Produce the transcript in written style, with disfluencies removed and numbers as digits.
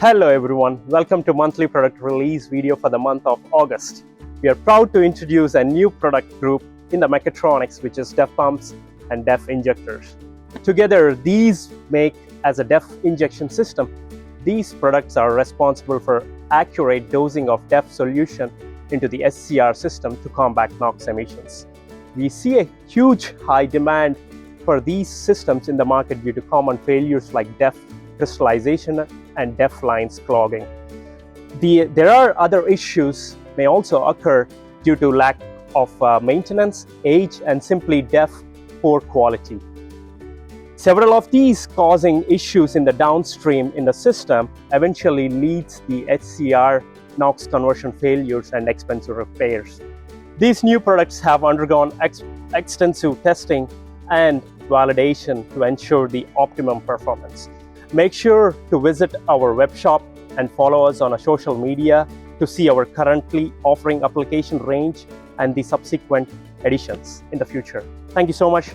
Hello everyone, welcome to monthly product release video for the month of August. We are proud to introduce a new product group in the mechatronics, which is DEF Pumps and DEF Injectors. Together, these make as a DEF injection system. These products are responsible for accurate dosing of DEF solution into the SCR system to combat NOx emissions. We see a huge high demand for these systems in the market due to common failures like DEF crystallization and DEF lines clogging. There are other issues may also occur due to lack of maintenance, age, and simply DEF poor quality. Several of these causing issues in the downstream in the system eventually leads the SCR NOx conversion failures and expensive repairs. These new products have undergone extensive testing and validation to ensure the optimum performance. Make sure to visit our web shop and follow us on social media to see our currently offering application range and the subsequent editions in the future. Thank you so much.